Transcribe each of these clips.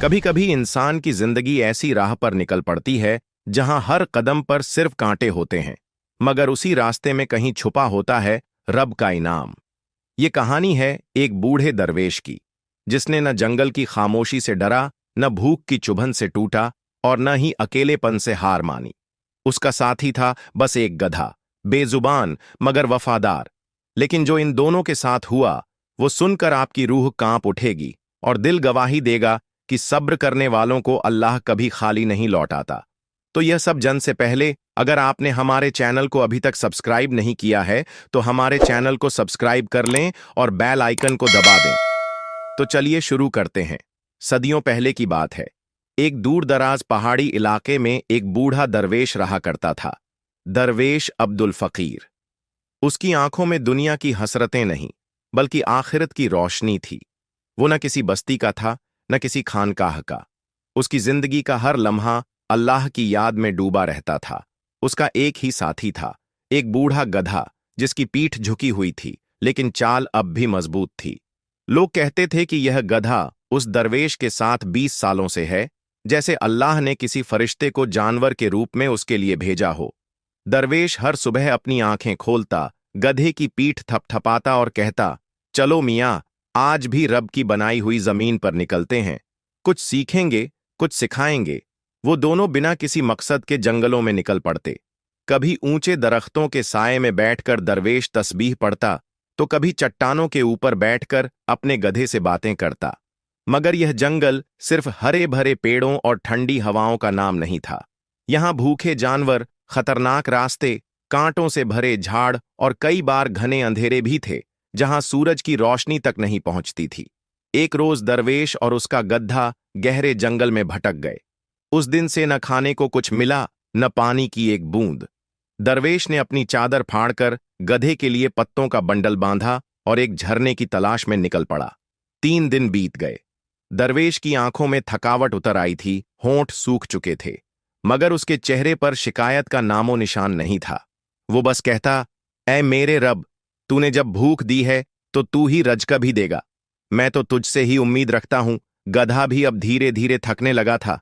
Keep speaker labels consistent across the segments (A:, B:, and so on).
A: कभी कभी इंसान की जिंदगी ऐसी राह पर निकल पड़ती है जहां हर कदम पर सिर्फ कांटे होते हैं, मगर उसी रास्ते में कहीं छुपा होता है रब का इनाम। ये कहानी है एक बूढ़े दरवेश की, जिसने न जंगल की खामोशी से डरा, न भूख की चुभन से टूटा और न ही अकेलेपन से हार मानी। उसका साथी था बस एक गधा, बेजुबान मगर वफादार। लेकिन जो इन दोनों के साथ हुआ, वो सुनकर आपकी रूह कांप उठेगी और दिल गवाही देगा कि सब्र करने वालों को अल्लाह कभी खाली नहीं लौटाता। तो यह सब जन से पहले, अगर आपने हमारे चैनल को अभी तक सब्सक्राइब नहीं किया है तो हमारे चैनल को सब्सक्राइब कर लें और बेल आइकन को दबा दें। तो चलिए शुरू करते हैं। सदियों पहले की बात है। एक दूर दराज पहाड़ी इलाके में एक बूढ़ा दरवेश रहा करता था। दरवेश अब्दुल फकीर। उसकी आंखों में दुनिया की हसरतें नहीं, बल्कि आखिरत की रोशनी थी। वो न किसी बस्ती का था, न किसी खानकाह का। उसकी जिंदगी का हर लम्हा अल्लाह की याद में डूबा रहता था। उसका एक ही साथी था, एक बूढ़ा गधा जिसकी पीठ झुकी हुई थी, लेकिन चाल अब भी मजबूत थी। लोग कहते थे कि यह गधा उस दरवेश के साथ 20 सालों से है, जैसे अल्लाह ने किसी फरिश्ते को जानवर के रूप में उसके लिए भेजा हो। दरवेश हर सुबह अपनी आंखें खोलता, गधे की पीठ थपथपाता और कहता, चलो मियाँ, आज भी रब की बनाई हुई जमीन पर निकलते हैं, कुछ सीखेंगे, कुछ सिखाएंगे। वो दोनों बिना किसी मकसद के जंगलों में निकल पड़ते। कभी ऊंचे दरख्तों के साए में बैठकर दरवेश तस्बीह पढ़ता, तो कभी चट्टानों के ऊपर बैठकर अपने गधे से बातें करता। मगर यह जंगल सिर्फ हरे भरे पेड़ों और ठंडी हवाओं का नाम नहीं था। यहां भूखे जानवर, खतरनाक रास्ते, कांटों से भरे झाड़ और कई बार घने अंधेरे भी थे, जहां सूरज की रोशनी तक नहीं पहुंचती थी। एक रोज दरवेश और उसका गधा गहरे जंगल में भटक गए। उस दिन से न खाने को कुछ मिला, न पानी की एक बूंद। दरवेश ने अपनी चादर फाड़कर गधे के लिए पत्तों का बंडल बांधा और एक झरने की तलाश में निकल पड़ा। 3 दिन बीत गए। दरवेश की आंखों में थकावट उतर आई थी, होंठ सूख चुके थे, मगर उसके चेहरे पर शिकायत का नामो निशान नहीं था। वो बस कहता, ऐ मेरे रब, तूने जब भूख दी है तो तू ही रज़्क़ भी देगा। मैं तो तुझसे ही उम्मीद रखता हूं। गधा भी अब धीरे धीरे थकने लगा था।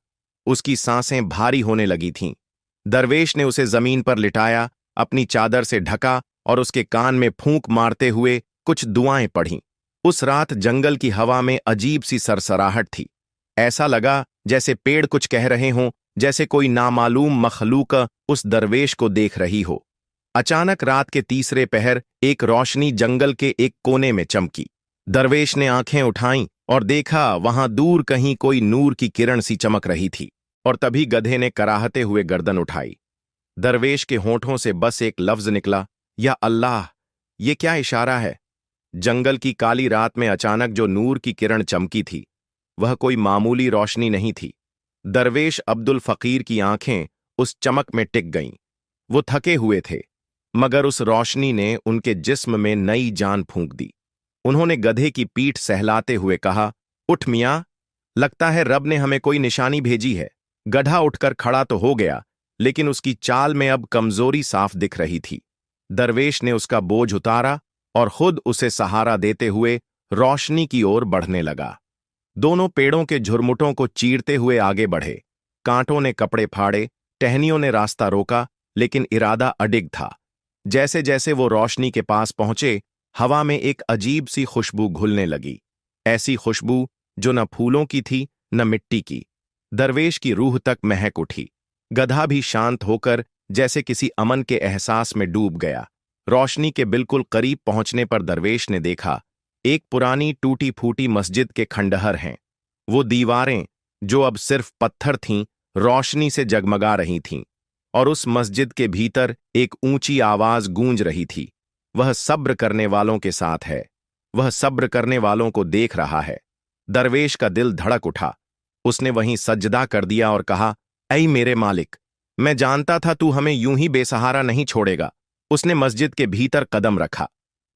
A: उसकी सांसें भारी होने लगी थीं। दरवेश ने उसे जमीन पर लिटाया, अपनी चादर से ढका और उसके कान में फूंक मारते हुए कुछ दुआएं पढ़ीं। उस रात जंगल की हवा में अजीब सी सरसराहट थी। ऐसा लगा जैसे पेड़ कुछ कह रहे हों, जैसे कोई नामालूम मखलूक उस दरवेश को देख रही हो। अचानक रात के तीसरे पहर एक रोशनी जंगल के एक कोने में चमकी। दरवेश ने आंखें उठाईं और देखा, वहां दूर कहीं कोई नूर की किरण सी चमक रही थी। और तभी गधे ने कराहते हुए गर्दन उठाई। दरवेश के होंठों से बस एक लफ्ज निकला, या अल्लाह। ये क्या इशारा है? जंगल की काली रात में अचानक जो नूर की किरण चमकी थी, वह कोई मामूली रोशनी नहीं थी। दरवेश अब्दुल फकीर की आंखें उस चमक में टिक गईं। वो थके हुए थे, मगर उस रोशनी ने उनके जिस्म में नई जान फूंक दी। उन्होंने गधे की पीठ सहलाते हुए कहा, उठ मियाँ, लगता है रब ने हमें कोई निशानी भेजी है। गधा उठकर खड़ा तो हो गया, लेकिन उसकी चाल में अब कमजोरी साफ दिख रही थी। दरवेश ने उसका बोझ उतारा और खुद उसे सहारा देते हुए रोशनी की ओर बढ़ने लगा। दोनों पेड़ों के झुरमुटों को चीरते हुए आगे बढ़े। कांटों ने कपड़े फाड़े, टहनियों ने रास्ता रोका, लेकिन इरादा अडिग था। जैसे जैसे वो रोशनी के पास पहुंचे, हवा में एक अजीब सी खुशबू घुलने लगी। ऐसी खुशबू जो न फूलों की थी, न मिट्टी की। दरवेश की रूह तक महक उठी। गधा भी शांत होकर जैसे किसी अमन के एहसास में डूब गया। रोशनी के बिल्कुल करीब पहुंचने पर दरवेश ने देखा, एक पुरानी टूटी फूटी मस्जिद के खंडहर हैं। वो दीवारें, जो अब सिर्फ पत्थर थीं, रोशनी से जगमगा रही थीं। और उस मस्जिद के भीतर एक ऊंची आवाज गूंज रही थी, वह सब्र करने वालों के साथ है, वह सब्र करने वालों को देख रहा है। दरवेश का दिल धड़क उठा। उसने वहीं सजदा कर दिया और कहा, ऐ मेरे मालिक, मैं जानता था तू हमें यूं ही बेसहारा नहीं छोड़ेगा। उसने मस्जिद के भीतर कदम रखा।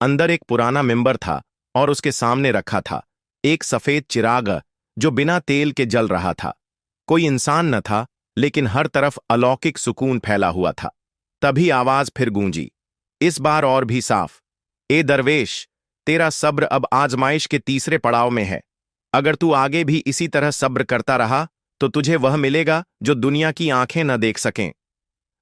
A: अंदर एक पुराना मिंबर था और उसके सामने रखा था एक सफेद चिराग जो बिना तेल के जल रहा था। कोई इंसान न था, लेकिन हर तरफ अलौकिक सुकून फैला हुआ था। तभी आवाज फिर गूंजी, इस बार और भी साफ, ए दरवेश, तेरा सब्र अब आजमाइश के तीसरे पड़ाव में है। अगर तू आगे भी इसी तरह सब्र करता रहा तो तुझे वह मिलेगा जो दुनिया की आंखें न देख सकें।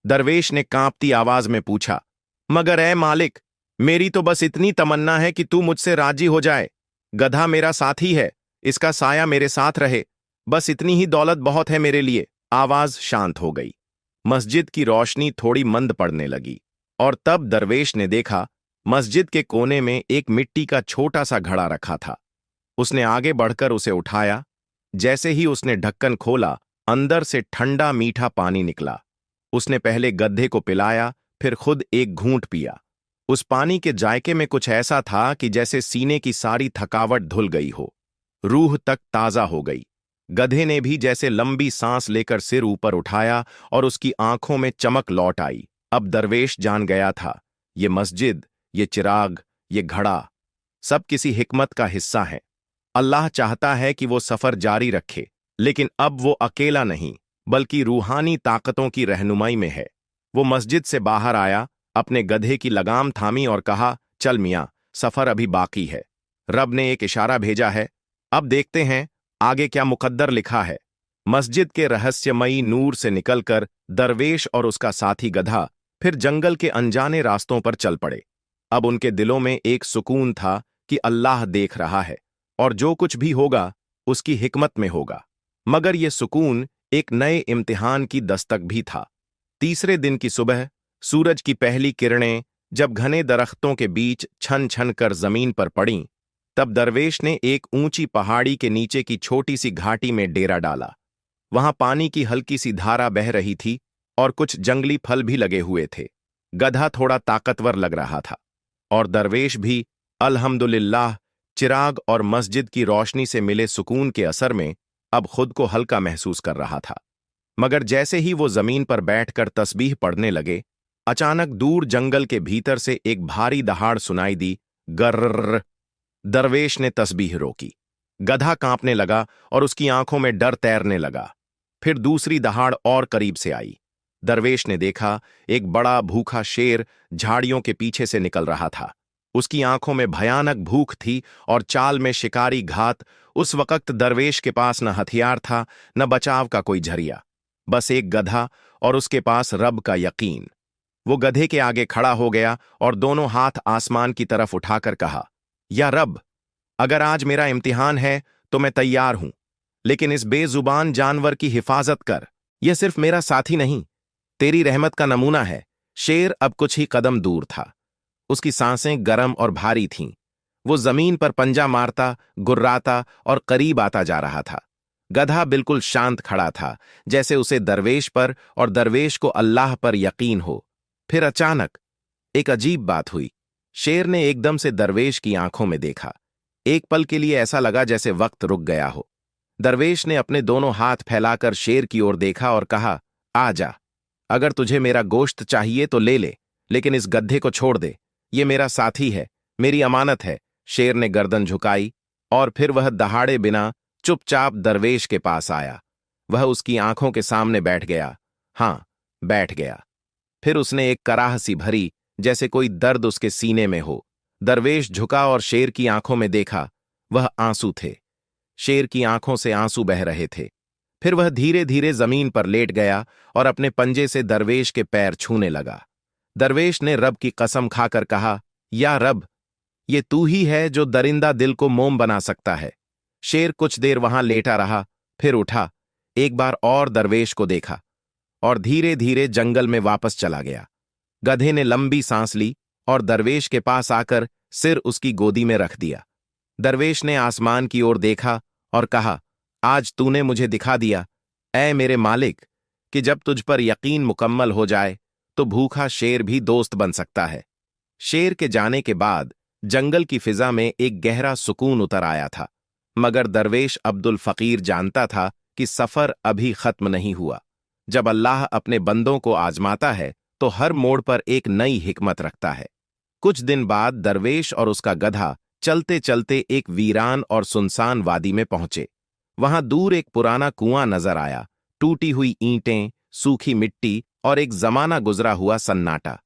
A: दरवेश ने कांपती आवाज में पूछा, मगर ऐ मालिक, मेरी तो बस इतनी तमन्ना है कि तू मुझसे राजी हो जाए। गधा मेरा साथी है, इसका साया मेरे साथ रहे, बस इतनी ही दौलत बहुत है मेरे लिए। आवाज शांत हो गई। मस्जिद की रोशनी थोड़ी मंद पड़ने लगी और तब दरवेश ने देखा मस्जिद के कोने में एक मिट्टी का छोटा सा घड़ा रखा था। उसने आगे बढ़कर उसे उठाया। जैसे ही उसने ढक्कन खोला, अंदर से ठंडा मीठा पानी निकला। उसने पहले गधे को पिलाया, फिर खुद एक घूंट पिया। उस पानी के जायके में कुछ ऐसा था कि जैसे सीने की सारी थकावट धुल गई हो, रूह तक ताजा हो गई। गधे ने भी जैसे लंबी सांस लेकर सिर ऊपर उठाया और उसकी आंखों में चमक लौट आई। अब दरवेश जान गया था, ये मस्जिद, ये चिराग, ये घड़ा, सब किसी हिकमत का हिस्सा है। अल्लाह चाहता है कि वो सफर जारी रखे, लेकिन अब वो अकेला नहीं, बल्कि रूहानी ताकतों की रहनुमाई में है। वो मस्जिद से बाहर आया, अपने गधे की लगाम थामी और कहा, चल मियां, सफर अभी बाकी है। रब ने एक इशारा भेजा है, अब देखते हैं आगे क्या मुकद्दर लिखा है। मस्जिद के रहस्यमयी नूर से निकलकर दरवेश और उसका साथी गधा फिर जंगल के अनजाने रास्तों पर चल पड़े। अब उनके दिलों में एक सुकून था कि अल्लाह देख रहा है और जो कुछ भी होगा उसकी हिकमत में होगा। मगर यह सुकून एक नए इम्तिहान की दस्तक भी था। तीसरे दिन की सुबह सूरज की पहली किरणें जब घने दरख्तों के बीच छन छन कर जमीन पर पड़ीं, तब दरवेश ने एक ऊंची पहाड़ी के नीचे की छोटी सी घाटी में डेरा डाला। वहां पानी की हल्की सी धारा बह रही थी और कुछ जंगली फल भी लगे हुए थे। गधा थोड़ा ताकतवर लग रहा था और दरवेश भी अल्हम्दुलिल्लाह चिराग और मस्जिद की रोशनी से मिले सुकून के असर में अब खुद को हल्का महसूस कर रहा था। मगर जैसे ही वो जमीन पर बैठकर तस्बीह पढ़ने लगे, अचानक दूर जंगल के भीतर से एक भारी दहाड़ सुनाई दी, गर्र। दरवेश ने तस्बीह रोकी। गधा कांपने लगा और उसकी आंखों में डर तैरने लगा। फिर दूसरी दहाड़ और करीब से आई। दरवेश ने देखा एक बड़ा भूखा शेर झाड़ियों के पीछे से निकल रहा था। उसकी आंखों में भयानक भूख थी और चाल में शिकारी घात। उस वक्त दरवेश के पास न हथियार था, न बचाव का कोई जरिया, बस एक गधा और उसके पास रब का यकीन। वो गधे के आगे खड़ा हो गया और दोनों हाथ आसमान की तरफ उठाकर कहा, या रब, अगर आज मेरा इम्तिहान है तो मैं तैयार हूं, लेकिन इस बेजुबान जानवर की हिफाजत कर। यह सिर्फ मेरा साथी नहीं, तेरी रहमत का नमूना है। शेर अब कुछ ही कदम दूर था। उसकी सांसें गर्म और भारी थीं। वो जमीन पर पंजा मारता, गुर्राता और करीब आता जा रहा था। गधा बिल्कुल शांत खड़ा था, जैसे उसे दरवेश पर और दरवेश को अल्लाह पर यकीन हो। फिर अचानक एक अजीब बात हुई। शेर ने एकदम से दरवेश की आंखों में देखा। एक पल के लिए ऐसा लगा जैसे वक्त रुक गया हो। दरवेश ने अपने दोनों हाथ फैलाकर शेर की ओर देखा और कहा, आ जा, अगर तुझे मेरा गोश्त चाहिए तो ले ले, लेकिन इस गड्ढे को छोड़ दे। ये मेरा साथी है, मेरी अमानत है। शेर ने गर्दन झुकाई और फिर वह दहाड़े बिना चुपचाप दरवेश के पास आया। वह उसकी आंखों के सामने बैठ गया। हां, बैठ गया। फिर उसने एक कराह सी भरी, जैसे कोई दर्द उसके सीने में हो। दरवेश झुका और शेर की आंखों में देखा। वह आंसू थे। शेर की आंखों से आंसू बह रहे थे। फिर वह धीरे धीरे जमीन पर लेट गया और अपने पंजे से दरवेश के पैर छूने लगा। दरवेश ने रब की कसम खाकर कहा, या रब, ये तू ही है जो दरिंदा दिल को मोम बना सकता है। शेर कुछ देर वहां लेटा रहा, फिर उठा, एक बार और दरवेश को देखा और धीरे धीरे जंगल में वापस चला गया। गधे ने लंबी सांस ली और दरवेश के पास आकर सिर उसकी गोदी में रख दिया। दरवेश ने आसमान की ओर देखा और कहा, आज तूने मुझे दिखा दिया, ऐ मेरे मालिक, कि जब तुझ पर यकीन मुकम्मल हो जाए तो भूखा शेर भी दोस्त बन सकता है। शेर के जाने के बाद जंगल की फिजा में एक गहरा सुकून उतर आया था, मगर दरवेश अब्दुल फकीर जानता था कि सफर अभी खत्म नहीं हुआ। जब अल्लाह अपने बंदों को आजमाता है तो हर मोड़ पर एक नई हिकमत रखता है। कुछ दिन बाद दरवेश और उसका गधा चलते चलते एक वीरान और सुनसान वादी में पहुंचे। वहां दूर एक पुराना कुआं नजर आया, टूटी हुई ईंटें, सूखी मिट्टी और एक जमाना गुजरा हुआ सन्नाटा।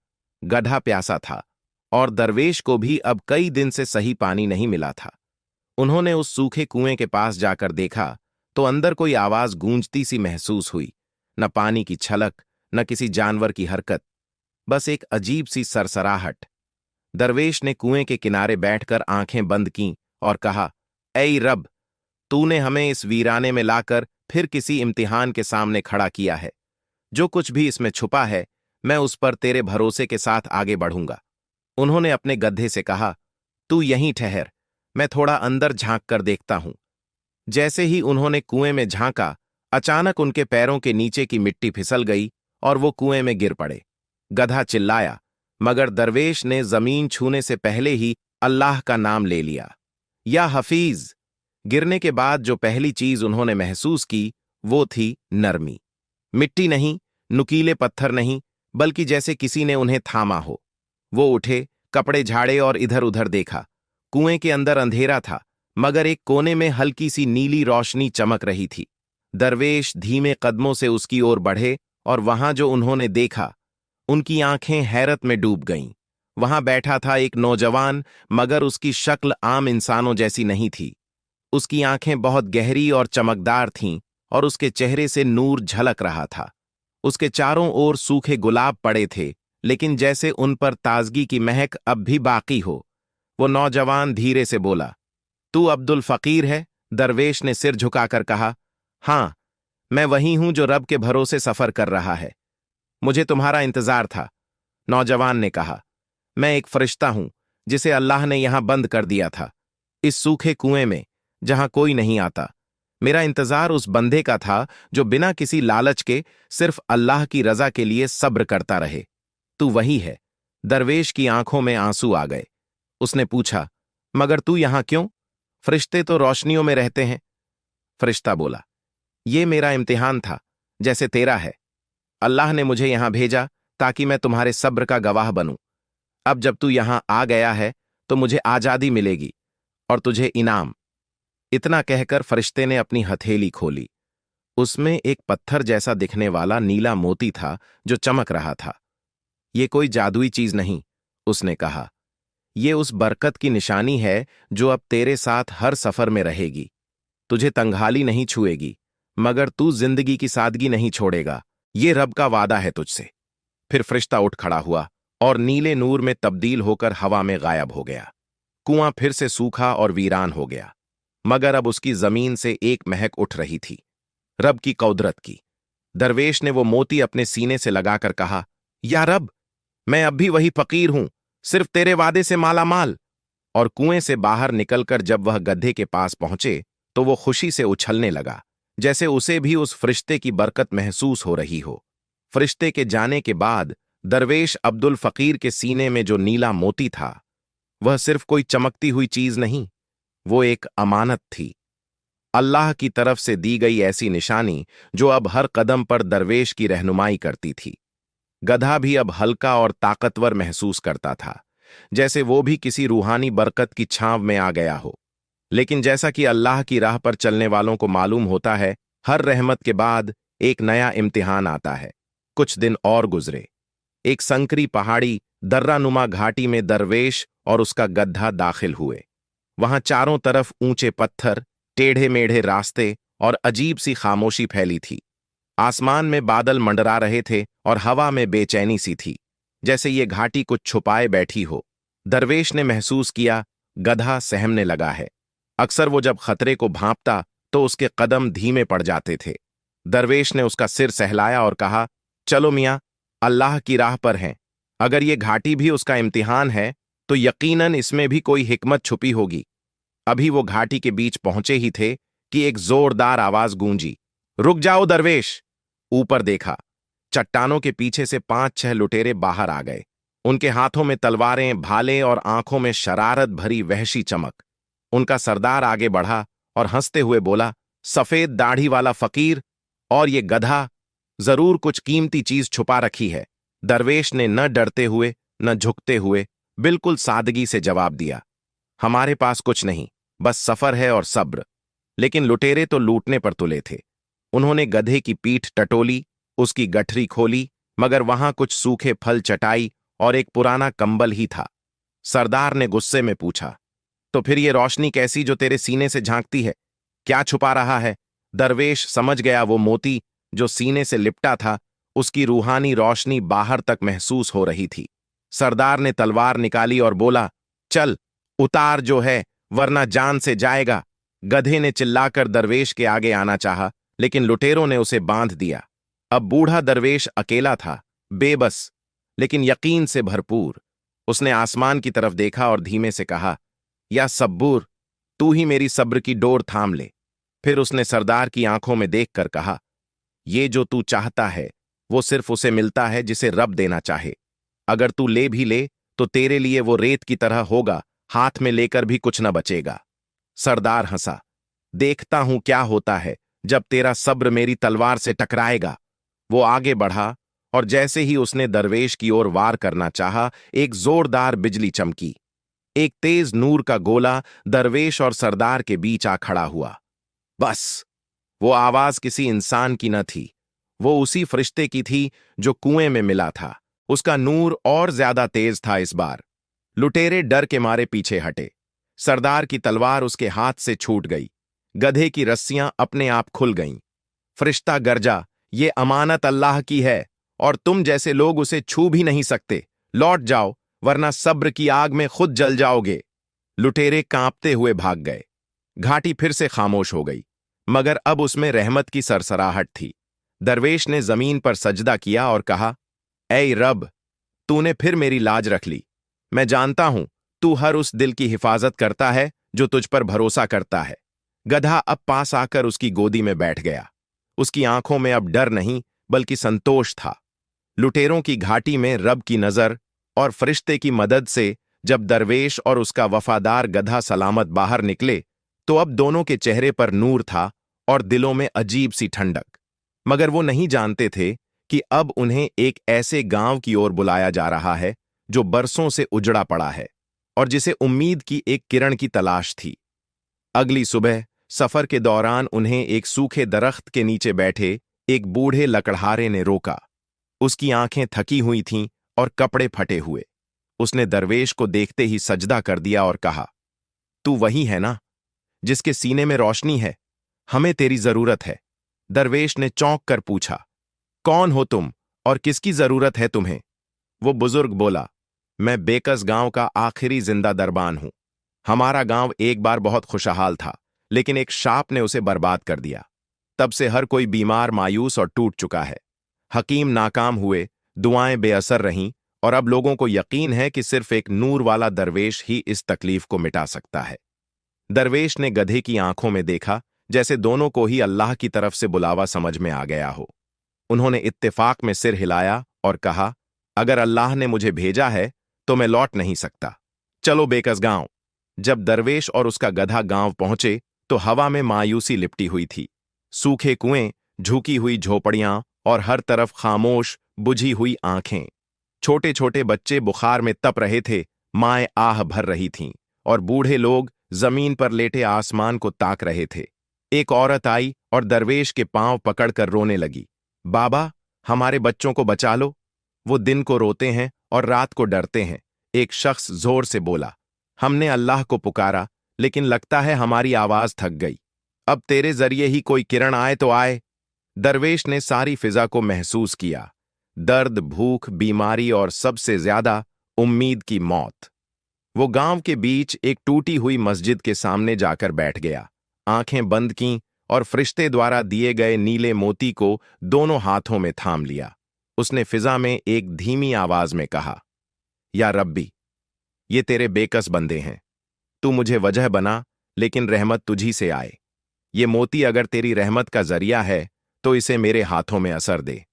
A: गधा प्यासा था और दरवेश को भी अब कई दिन से सही पानी नहीं मिला था। उन्होंने उस सूखे कुएं के पास जाकर देखा तो अंदर कोई आवाज गूंजती सी महसूस हुई। न पानी की छलक, न किसी जानवर की हरकत, बस एक अजीब सी सरसराहट। दरवेश ने कुएं के किनारे बैठकर आंखें बंद कीं और कहा, ऐ रब, तूने हमें इस वीराने में लाकर फिर किसी इम्तिहान के सामने खड़ा किया है। जो कुछ भी इसमें छुपा है, मैं उस पर तेरे भरोसे के साथ आगे बढ़ूंगा। उन्होंने अपने गड्ढे से कहा, तू यहीं ठहर, मैं थोड़ा अंदर झांक कर देखता हूं। जैसे ही उन्होंने कुएं में झांका, अचानक उनके पैरों के नीचे की मिट्टी फिसल गई और वो कुएं में गिर पड़े। गधा चिल्लाया, मगर दरवेश ने जमीन छूने से पहले ही अल्लाह का नाम ले लिया, या हफीज। गिरने के बाद जो पहली चीज उन्होंने महसूस की वो थी नरमी। मिट्टी नहीं, नुकीले पत्थर नहीं, बल्कि जैसे किसी ने उन्हें थामा हो। वो उठे, कपड़े झाड़े और इधर उधर देखा। कुएं के अंदर अंधेरा था, मगर एक कोने में हल्की सी नीली रोशनी चमक रही थी। दरवेश धीमे कदमों से उसकी ओर बढ़े और वहां जो उन्होंने देखा, उनकी आंखें हैरत में डूब गईं। वहां बैठा था एक नौजवान, मगर उसकी शक्ल आम इंसानों जैसी नहीं थी। उसकी आंखें बहुत गहरी और चमकदार थीं और उसके चेहरे से नूर झलक रहा था। उसके चारों ओर सूखे गुलाब पड़े थे, लेकिन जैसे उन पर ताजगी की महक अब भी बाकी हो। वो नौजवान धीरे से बोला, तू अब्दुल फकीर है? दरवेश ने सिर झुकाकर कहा, हां, मैं वही हूं जो रब के भरोसे सफर कर रहा है। मुझे तुम्हारा इंतजार था। नौजवान ने कहा, मैं एक फरिश्ता हूं जिसे अल्लाह ने यहां बंद कर दिया था, इस सूखे कुएं में, जहां कोई नहीं आता। मेरा इंतजार उस बंदे का था जो बिना किसी लालच के सिर्फ अल्लाह की रजा के लिए सब्र करता रहे। तू वही है। दरवेश की आंखों में आंसू आ गए। उसने पूछा, मगर तू यहां क्यों? फरिश्ते तो रोशनियों में रहते हैं। फरिश्ता बोला, ये मेरा इम्तिहान था, जैसे तेरा है। अल्लाह ने मुझे यहां भेजा ताकि मैं तुम्हारे सब्र का गवाह बनूं। अब जब तू यहां आ गया है तो मुझे आजादी मिलेगी और तुझे इनाम। इतना कहकर फरिश्ते ने अपनी हथेली खोली। उसमें एक पत्थर जैसा दिखने वाला नीला मोती था जो चमक रहा था। ये कोई जादुई चीज नहीं, उसने कहा। ये उस बरकत की निशानी है जो अब तेरे साथ हर सफर में रहेगी। तुझे तंगहाली नहीं छुएगी, मगर तू जिंदगी की सादगी नहीं छोड़ेगा। ये रब का वादा है तुझसे। फिर फरिश्ता उठ खड़ा हुआ और नीले नूर में तब्दील होकर हवा में गायब हो गया। कुआं फिर से सूखा और वीरान हो गया, मगर अब उसकी जमीन से एक महक उठ रही थी, रब की कौदरत की। दरवेश ने वो मोती अपने सीने से लगाकर कहा, या रब, मैं अब भी वही फकीर हूं, सिर्फ तेरे वादे से मालामाल। और कुएं से बाहर निकलकर जब वह गड्ढे के पास पहुंचे तो वो खुशी से उछलने लगा, जैसे उसे भी उस फरिश्ते की बरकत महसूस हो रही हो। फरिश्ते के जाने के बाद दरवेश अब्दुल फकीर के सीने में जो नीला मोती था, वह सिर्फ कोई चमकती हुई चीज नहीं, वो एक अमानत थी, अल्लाह की तरफ से दी गई ऐसी निशानी जो अब हर कदम पर दरवेश की रहनुमाई करती थी। गधा भी अब हल्का और ताकतवर महसूस करता था, जैसे वो भी किसी रूहानी बरकत की छांव में आ गया हो। लेकिन जैसा कि अल्लाह की राह पर चलने वालों को मालूम होता है, हर रहमत के बाद एक नया इम्तिहान आता है। कुछ दिन और गुजरे। एक संकरी पहाड़ी दर्रानुमा घाटी में दरवेश और उसका गधा दाखिल हुए। वहां चारों तरफ ऊंचे पत्थर, टेढ़े मेढ़े रास्ते और अजीब सी खामोशी फैली थी। आसमान में बादल मंडरा रहे थे और हवा में बेचैनी सी थी, जैसे ये घाटी कुछ छुपाए बैठी हो। दरवेश ने महसूस किया, गधा सहमने लगा है। अक्सर वो जब खतरे को भांपता तो उसके कदम धीमे पड़ जाते थे। दरवेश ने उसका सिर सहलाया और कहा, चलो मियां, अल्लाह की राह पर हैं। अगर ये घाटी भी उसका इम्तिहान है तो यकीनन इसमें भी कोई हिकमत छुपी होगी। अभी वो घाटी के बीच पहुंचे ही थे कि एक जोरदार आवाज गूंजी, रुक जाओ दरवेश। ऊपर देखा, चट्टानों के पीछे से 5-6 लुटेरे बाहर आ गए। उनके हाथों में तलवारें, भाले और आंखों में शरारत भरी वहशी चमक। उनका सरदार आगे बढ़ा और हंसते हुए बोला, सफेद दाढ़ी वाला फकीर और ये गधा, जरूर कुछ कीमती चीज छुपा रखी है। दरवेश ने न डरते हुए न झुकते हुए बिल्कुल सादगी से जवाब दिया, हमारे पास कुछ नहीं, बस सफर है और सब्र। लेकिन लुटेरे तो लूटने पर तुले थे। उन्होंने गधे की पीठ टटोली, उसकी गठरी खोली, मगर वहां कुछ सूखे फल, चटाई और एक पुराना कंबल ही था। सरदार ने गुस्से में पूछा, तो फिर ये रोशनी कैसी जो तेरे सीने से झांकती है? क्या छुपा रहा है? दरवेश समझ गया वो मोती जो सीने से लिपटा था, उसकी रूहानी रोशनी बाहर तक महसूस हो रही थी। सरदार ने तलवार निकाली और बोला, चल उतार जो है, वरना जान से जाएगा। गधे ने चिल्लाकर दरवेश के आगे आना चाहा, लेकिन लुटेरों ने उसे बांध दिया। अब बूढ़ा दरवेश अकेला था, बेबस लेकिन यकीन से भरपूर। उसने आसमान की तरफ देखा और धीमे से कहा, या सब्बूर, तू ही मेरी सब्र की डोर थाम ले। फिर उसने सरदार की आंखों में देखकर कहा, ये जो तू चाहता है वो सिर्फ उसे मिलता है जिसे रब देना चाहे। अगर तू ले भी ले तो तेरे लिए वो रेत की तरह होगा, हाथ में लेकर भी कुछ न बचेगा। सरदार हंसा, देखता हूं क्या होता है जब तेरा सब्र मेरी तलवार से टकराएगा। वो आगे बढ़ा और जैसे ही उसने दरवेश की ओर वार करना चाहा, एक जोरदार बिजली चमकी। एक तेज नूर का गोला दरवेश और सरदार के बीच आ खड़ा हुआ। बस, वो आवाज किसी इंसान की न थी, वो उसी फरिश्ते की थी जो कुएं में मिला था। उसका नूर और ज्यादा तेज था इस बार। लुटेरे डर के मारे पीछे हटे। सरदार की तलवार उसके हाथ से छूट गई। गधे की रस्सियां अपने आप खुल गईं। फरिश्ता गरजा, ये अमानत अल्लाह की है और तुम जैसे लोग उसे छू भी नहीं सकते। लौट जाओ, वरना सब्र की आग में खुद जल जाओगे। लुटेरे कांपते हुए भाग गए। घाटी फिर से खामोश हो गई, मगर अब उसमें रहमत की सरसराहट थी। दरवेश ने जमीन पर सजदा किया और कहा, ऐ रब, तूने फिर मेरी लाज रख ली। मैं जानता हूं तू हर उस दिल की हिफाजत करता है जो तुझ पर भरोसा करता है। गधा अब पास आकर उसकी गोदी में बैठ गया। उसकी आंखों में अब डर नहीं बल्कि संतोष था। लुटेरों की घाटी में रब की नजर और फरिश्ते की मदद से जब दरवेश और उसका वफादार गधा सलामत बाहर निकले, तो अब दोनों के चेहरे पर नूर था और दिलों में अजीब सी ठंडक। मगर वो नहीं जानते थे कि अब उन्हें एक ऐसे गांव की ओर बुलाया जा रहा है जो बरसों से उजड़ा पड़ा है और जिसे उम्मीद की एक किरण की तलाश थी। अगली सुबह सफर के दौरान उन्हें एक सूखे दरख्त के नीचे बैठे एक बूढ़े लकड़हारे ने रोका। उसकी आंखें थकी हुई थीं और कपड़े फटे हुए। उसने दरवेश को देखते ही सजदा कर दिया और कहा, तू वही है ना जिसके सीने में रोशनी है? हमें तेरी जरूरत है। दरवेश ने चौंक कर पूछा, कौन हो तुम और किसकी जरूरत है तुम्हें? वो बुजुर्ग बोला, मैं बेकस गांव का आखिरी जिंदा दरबान हूं। हमारा गांव एक बार बहुत खुशहाल था, लेकिन एक शाप ने उसे बर्बाद कर दिया। तब से हर कोई बीमार, मायूस और टूट चुका है। हकीम नाकाम हुए, दुआएं बेअसर रहीं और अब लोगों को यकीन है कि सिर्फ एक नूर वाला दरवेश ही इस तकलीफ को मिटा सकता है। दरवेश ने गधे की आंखों में देखा, जैसे दोनों को ही अल्लाह की तरफ से बुलावा समझ में आ गया हो। उन्होंने इत्तेफाक में सिर हिलाया और कहा, अगर अल्लाह ने मुझे भेजा है तो मैं लौट नहीं सकता। चलो बेकस गांव। जब दरवेश और उसका गधा गांव पहुंचे तो हवा में मायूसी लिपटी हुई थी। सूखे कुएं, झुकी हुई झोपड़ियां और हर तरफ खामोश बुझी हुई आंखें। छोटे छोटे बच्चे बुखार में तप रहे थे, माएं आह भर रही थीं और बूढ़े लोग जमीन पर लेटे आसमान को ताक रहे थे। एक औरत आई और दरवेश के पांव पकड़कर रोने लगी, बाबा, हमारे बच्चों को बचा लो, वो दिन को रोते हैं और रात को डरते हैं। एक शख्स जोर से बोला, हमने अल्लाह को पुकारा, लेकिन लगता है हमारी आवाज थक गई। अब तेरे जरिए ही कोई किरण आए तो आए। दरवेश ने सारी फिजा को महसूस किया, दर्द, भूख, बीमारी और सबसे ज्यादा उम्मीद की मौत। वो गांव के बीच एक टूटी हुई मस्जिद के सामने जाकर बैठ गया, आंखें बंद कीं और फरिश्ते द्वारा दिए गए नीले मोती को दोनों हाथों में थाम लिया। उसने फिजा में एक धीमी आवाज में कहा, या रब्बी, ये तेरे बेकस बंदे हैं। तू मुझे वजह बना, लेकिन रहमत तुझी से आए। ये मोती अगर तेरी रहमत का जरिया है तो इसे मेरे हाथों में असर दे।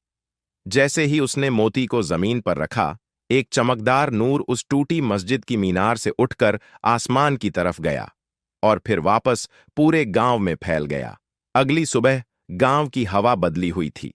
A: जैसे ही उसने मोती को जमीन पर रखा, एक चमकदार नूर उस टूटी मस्जिद की मीनार से उठकर आसमान की तरफ गया और फिर वापस पूरे गांव में फैल गया। अगली सुबह गांव की हवा बदली हुई थी।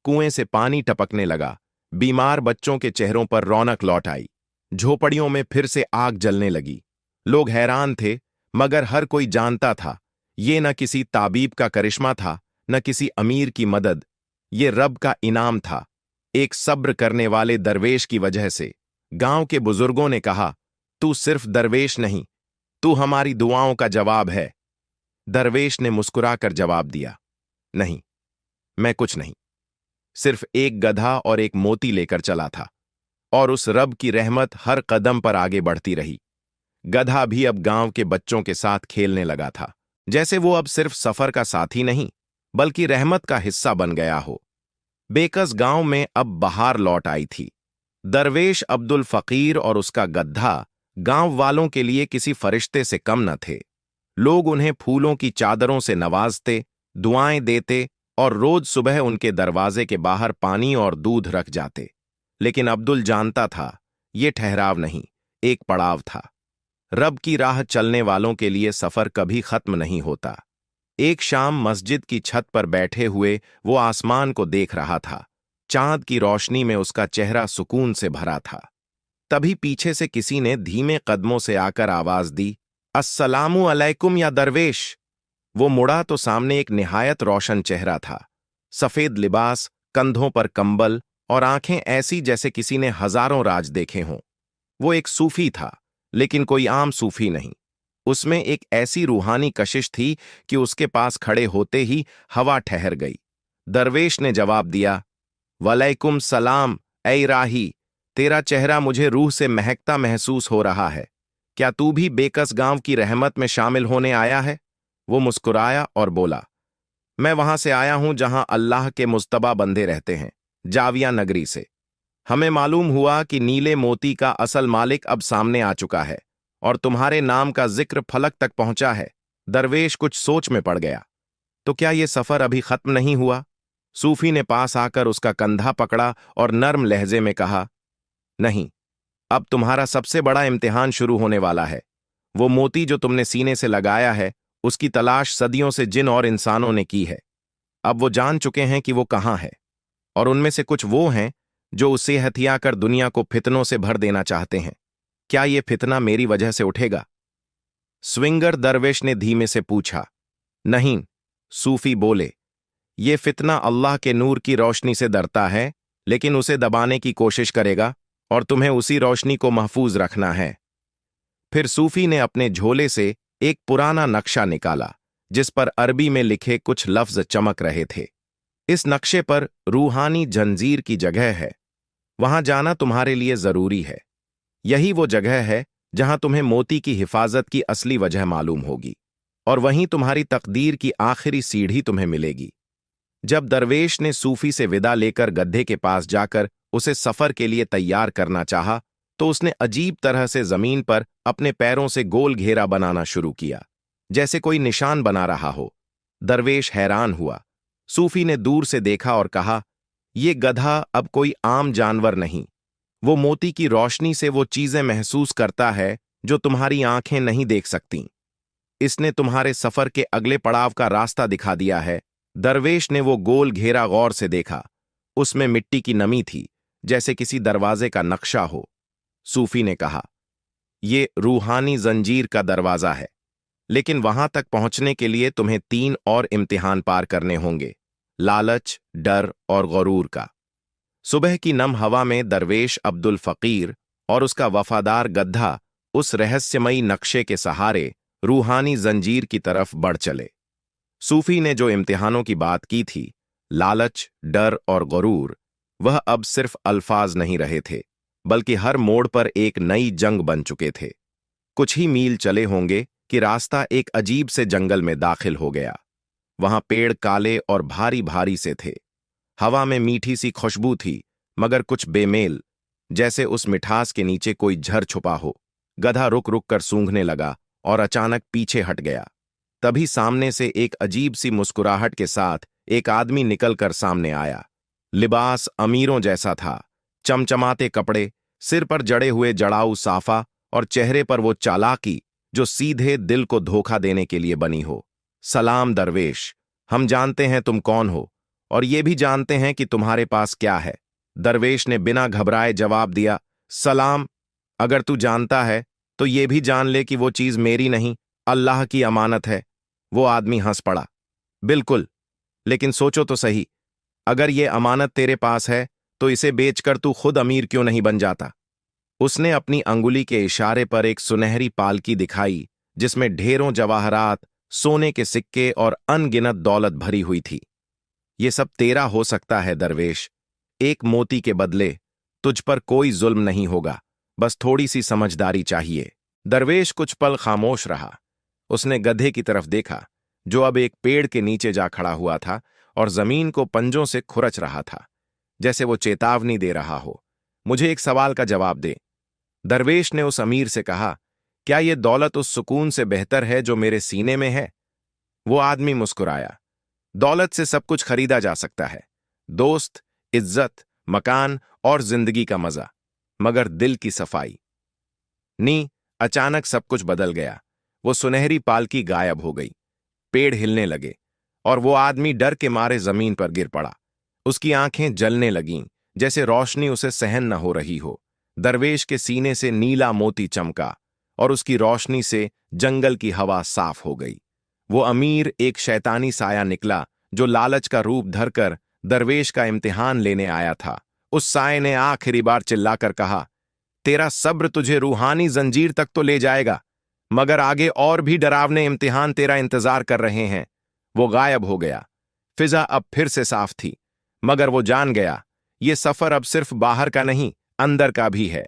A: कुएं से पानी टपकने लगा। बीमार बच्चों के चेहरों पर रौनक लौट आई। झोपड़ियों में फिर से आग जलने लगी। लोग हैरान थे, मगर हर कोई जानता था ये न किसी ताबीब का करिश्मा था, न किसी अमीर की मदद। ये रब का इनाम था, एक सब्र करने वाले दरवेश की वजह से। गांव के बुजुर्गों ने कहा, तू सिर्फ दरवेश नहीं, तू हमारी दुआओं का जवाब है। दरवेश ने मुस्कुराकर जवाब दिया, नहीं, मैं कुछ नहीं, सिर्फ एक गधा और एक मोती लेकर चला था, और उस रब की रहमत हर कदम पर आगे बढ़ती रही। गधा भी अब गांव के बच्चों के साथ खेलने लगा था, जैसे वो अब सिर्फ सफर का साथी नहीं, बल्कि रहमत का हिस्सा बन गया हो। बेकस गांव में अब बहार लौट आई थी। दरवेश अब्दुल फकीर और उसका गधा गांव वालों के लिए किसी फरिश्ते से कम न थे। लोग उन्हें फूलों की चादरों से नवाजते, दुआएं देते और रोज सुबह उनके दरवाजे के बाहर पानी और दूध रख जाते। लेकिन अब्दुल जानता था, ये ठहराव नहीं, एक पड़ाव था। रब की राह चलने वालों के लिए सफर कभी खत्म नहीं होता। एक शाम मस्जिद की छत पर बैठे हुए वो आसमान को देख रहा था। चांद की रोशनी में उसका चेहरा सुकून से भरा था। तभी पीछे से किसी ने धीमे कदमों से आकर आवाज दी, अस्सलामु अलैकुम या दरवेश। वो मुड़ा तो सामने एक निहायत रोशन चेहरा था। सफेद लिबास, कंधों पर कंबल और आंखें ऐसी जैसे किसी ने हजारों राज देखे हों। वो एक सूफी था, लेकिन कोई आम सूफी नहीं। उसमें एक ऐसी रूहानी कशिश थी कि उसके पास खड़े होते ही हवा ठहर गई। दरवेश ने जवाब दिया, वलैकुम सलाम ऐ राही, तेरा चेहरा मुझे रूह से महकता महसूस हो रहा है। क्या तू भी बेकस गांव की रहमत में शामिल होने आया है? वो मुस्कुराया और बोला, मैं वहां से आया हूं जहां अल्लाह के मुस्तबा बंदे रहते हैं, जाविया नगरी से। हमें मालूम हुआ कि नीले मोती का असल मालिक अब सामने आ चुका है और तुम्हारे नाम का जिक्र फलक तक पहुंचा है। दरवेश कुछ सोच में पड़ गया। तो क्या ये सफर अभी खत्म नहीं हुआ? सूफी ने पास आकर उसका कंधा पकड़ा और नर्म लहजे में कहा, नहीं, अब तुम्हारा सबसे बड़ा इम्तिहान शुरू होने वाला है। वो मोती जो तुमने सीने से लगाया है, उसकी तलाश सदियों से जिन और इंसानों ने की है। अब वो जान चुके हैं कि वो कहाँ है, और उनमें से कुछ वो हैं जो उसे हथियाकर दुनिया को फितनों से भर देना चाहते हैं। क्या ये फितना मेरी वजह से उठेगा? स्विंगर दरवेश ने धीमे से पूछा। नहीं, सूफी बोले, ये फितना अल्लाह के नूर की रोशनी से डरता है, लेकिन उसे दबाने की कोशिश करेगा और तुम्हें उसी रोशनी को महफूज रखना है। फिर सूफी ने अपने झोले से एक पुराना नक्शा निकाला, जिस पर अरबी में लिखे कुछ लफ्ज चमक रहे थे। इस नक्शे पर रूहानी जंजीर की जगह है। वहां जाना तुम्हारे लिए जरूरी है। यही वो जगह है जहां तुम्हें मोती की हिफाजत की असली वजह मालूम होगी, और वहीं तुम्हारी तकदीर की आखिरी सीढ़ी तुम्हें मिलेगी। जब दरवेश ने सूफी से विदा लेकर गड्ढे के पास जाकर उसे सफर के लिए तैयार करना चाहा, तो उसने अजीब तरह से जमीन पर अपने पैरों से गोल घेरा बनाना शुरू किया, जैसे कोई निशान बना रहा हो। दरवेश हैरान हुआ। सूफी ने दूर से देखा और कहा, ये गधा अब कोई आम जानवर नहीं। वो मोती की रोशनी से वो चीजें महसूस करता है जो तुम्हारी आंखें नहीं देख सकती। इसने तुम्हारे सफर के अगले पड़ाव का रास्ता दिखा दिया है। दरवेश ने वो गोल घेरा गौर से देखा। उसमें मिट्टी की नमी थी, जैसे किसी दरवाजे का नक्शा हो। सूफी ने कहा, ये रूहानी जंजीर का दरवाजा है, लेकिन वहां तक पहुंचने के लिए तुम्हें 3 और इम्तिहान पार करने होंगे, लालच, डर और गरूर का। सुबह की नम हवा में दरवेश अब्दुल फकीर और उसका वफादार गधा उस रहस्यमयी नक्शे के सहारे रूहानी जंजीर की तरफ बढ़ चले। सूफी ने जो इम्तिहानों की बात की थी, लालच, डर और गरूर, वह अब सिर्फ अल्फाज नहीं रहे थे, बल्कि हर मोड़ पर एक नई जंग बन चुके थे। कुछ ही मील चले होंगे कि रास्ता एक अजीब से जंगल में दाखिल हो गया। वहां पेड़ काले और भारी भारी से थे। हवा में मीठी सी खुशबू थी, मगर कुछ बेमेल, जैसे उस मिठास के नीचे कोई झर छुपा हो। गधा रुक रुक कर सूंघने लगा और अचानक पीछे हट गया। तभी सामने से एक अजीब सी मुस्कुराहट के साथ एक आदमी निकलकर सामने आया। लिबास अमीरों जैसा था, चमचमाते कपड़े, सिर पर जड़े हुए जड़ाऊ साफा और चेहरे पर वो चालाकी जो सीधे दिल को धोखा देने के लिए बनी हो। सलाम दरवेश, हम जानते हैं तुम कौन हो, और ये भी जानते हैं कि तुम्हारे पास क्या है। दरवेश ने बिना घबराए जवाब दिया, सलाम। अगर तू जानता है तो ये भी जान ले कि वो चीज मेरी नहीं, अल्लाह की अमानत है। वो आदमी हंस पड़ा। बिल्कुल, लेकिन सोचो तो सही, अगर ये अमानत तेरे पास है तो इसे बेचकर तू खुद अमीर क्यों नहीं बन जाता? उसने अपनी अंगुली के इशारे पर एक सुनहरी पालकी दिखाई जिसमें ढेरों जवाहरात, सोने के सिक्के और अनगिनत दौलत भरी हुई थी। ये सब तेरा हो सकता है दरवेश। एक मोती के बदले तुझ पर कोई जुल्म नहीं होगा, बस थोड़ी सी समझदारी चाहिए। दरवेश कुछ पल खामोश रहा। उसने गधे की तरफ देखा, जो अब एक पेड़ के नीचे जा खड़ा हुआ था और जमीन को पंजों से खुरच रहा था, जैसे वो चेतावनी दे रहा हो, मुझे एक सवाल का जवाब दे। दरवेश ने उस अमीर से कहा, क्या ये दौलत उस सुकून से बेहतर है जो मेरे सीने में है? वो आदमी मुस्कुराया। दौलत से सब कुछ खरीदा जा सकता है, दोस्त, इज्जत, मकान और जिंदगी का मजा, मगर दिल की सफाई नी। अचानक सब कुछ बदल गया। वो सुनहरी पालकी गायब हो गई, पेड़ हिलने लगे और वो आदमी डर के मारे जमीन पर गिर पड़ा। उसकी आंखें जलने लगीं, जैसे रोशनी उसे सहन न हो रही हो। दरवेश के सीने से नीला मोती चमका और उसकी रोशनी से जंगल की हवा साफ हो गई। वो अमीर एक शैतानी साया निकला जो लालच का रूप धरकर दरवेश का इम्तिहान लेने आया था। उस साये ने आखिरी बार चिल्लाकर कहा, तेरा सब्र तुझे रूहानी जंजीर तक तो ले जाएगा, मगर आगे और भी डरावने इम्तिहान तेरा इंतजार कर रहे हैं। वो गायब हो गया। फिजा अब फिर से साफ थी, मगर वो जान गया, ये सफर अब सिर्फ बाहर का नहीं, अंदर का भी है।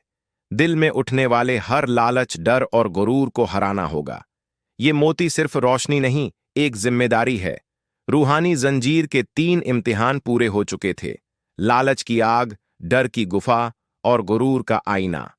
A: दिल में उठने वाले हर लालच, डर और गुरूर को हराना होगा। ये मोती सिर्फ रोशनी नहीं, एक जिम्मेदारी है। रूहानी जंजीर के 3 इम्तिहान पूरे हो चुके थे, लालच की आग, डर की गुफा और गुरूर का आईना।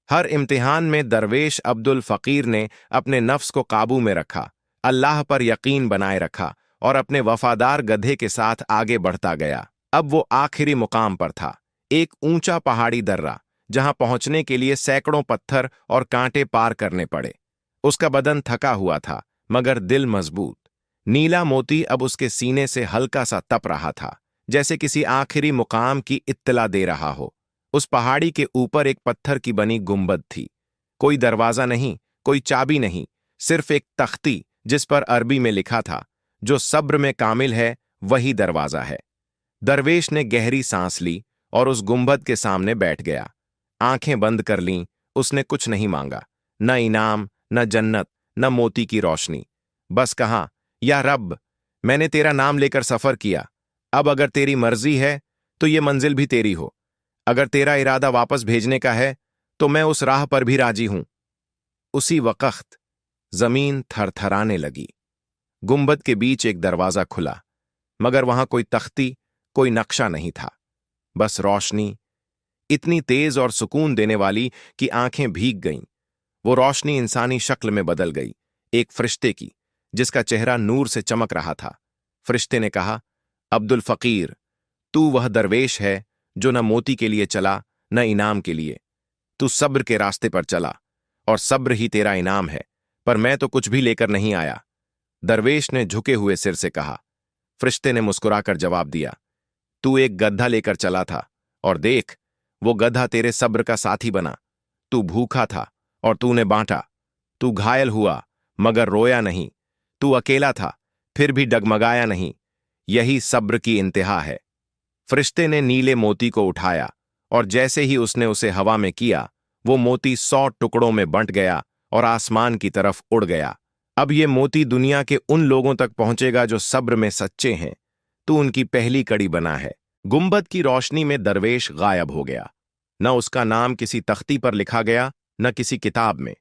A: हर इम्तिहान में दरवेश अब्दुल फकीर ने अपने नफ्स को काबू में रखा, अल्लाह पर यकीन बनाए रखा और अपने वफादार गधे के साथ आगे बढ़ता गया। अब वो आखिरी मुकाम पर था, एक ऊंचा पहाड़ी दर्रा, जहां पहुंचने के लिए सैकड़ों पत्थर और कांटे पार करने पड़े। उसका बदन थका हुआ था, मगर दिल मजबूत। नीला मोती अब उसके सीने से हल्का सा तप रहा था, जैसे किसी आखिरी मुकाम की इत्तला दे रहा हो। उस पहाड़ी के ऊपर एक पत्थर की बनी गुंबद थी। कोई दरवाजा नहीं, कोई चाबी नहीं, सिर्फ एक तख्ती जिस पर अरबी में लिखा था, जो सब्र में कामिल है वही दरवाजा है। दरवेश ने गहरी सांस ली और उस गुंबद के सामने बैठ गया। आंखें बंद कर लीं, उसने कुछ नहीं मांगा, न इनाम, न जन्नत, न मोती की रोशनी। बस कहा, या रब, मैंने तेरा नाम लेकर सफर किया, अब अगर तेरी मर्जी है तो ये मंजिल भी तेरी हो। अगर तेरा इरादा वापस भेजने का है तो मैं उस राह पर भी राजी हूं। उसी वक्त जमीन थरथराने लगी। गुंबद के बीच एक दरवाजा खुला, मगर वहां कोई तख्ती, कोई नक्शा नहीं था, बस रोशनी, इतनी तेज और सुकून देने वाली कि आंखें भीग गईं। वो रोशनी इंसानी शक्ल में बदल गई, एक फरिश्ते की, जिसका चेहरा नूर से चमक रहा था। फरिश्ते ने कहा, अब्दुल फकीर, तू वह दरवेश है जो न मोती के लिए चला, न इनाम के लिए। तू सब्र के रास्ते पर चला और सब्र ही तेरा इनाम है, पर मैं तो कुछ भी लेकर नहीं आया। दरवेश ने झुके हुए सिर से कहा। फरिश्ते ने मुस्कुराकर जवाब दिया, तू एक गधा लेकर चला था, और देख, वो गधा तेरे सब्र का साथी बना। तू भूखा था और तूने बांटा। तू घायल हुआ मगर रोया नहीं। तू अकेला था, फिर भी डगमगाया नहीं। यही सब्र की इंतहा है। फरिश्ते ने नीले मोती को उठाया और जैसे ही उसने उसे हवा में किया, वो मोती 100 टुकड़ों में बंट गया और आसमान की तरफ उड़ गया। अब ये मोती दुनिया के उन लोगों तक पहुंचेगा जो सब्र में सच्चे हैं। तू उनकी पहली कड़ी बना है। गुंबद की रोशनी में दरवेश गायब हो गया। न उसका नाम किसी तख्ती पर लिखा गया, न किसी किताब में,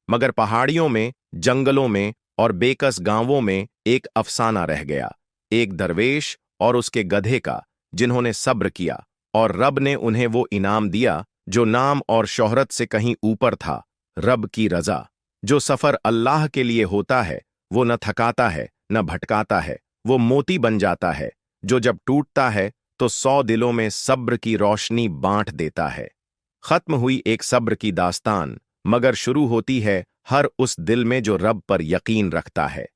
A: मगर पहाड़ियों में, जंगलों में और बेकस गांवों में एक अफसाना रह गया, एक दरवेश और उसके गधे का, जिन्होंने सब्र किया, और रब ने उन्हें वो इनाम दिया जो नाम और शोहरत से कहीं ऊपर था, रब की रजा। जो सफर अल्लाह के लिए होता है वो न थकाता है न भटकाता है, वो मोती बन जाता है जो जब टूटता है तो 100 दिलों में सब्र की रोशनी बांट देता है। खत्म हुई एक सब्र की दास्तान, मगर शुरू होती है हर उस दिल में जो रब पर यकीन रखता है।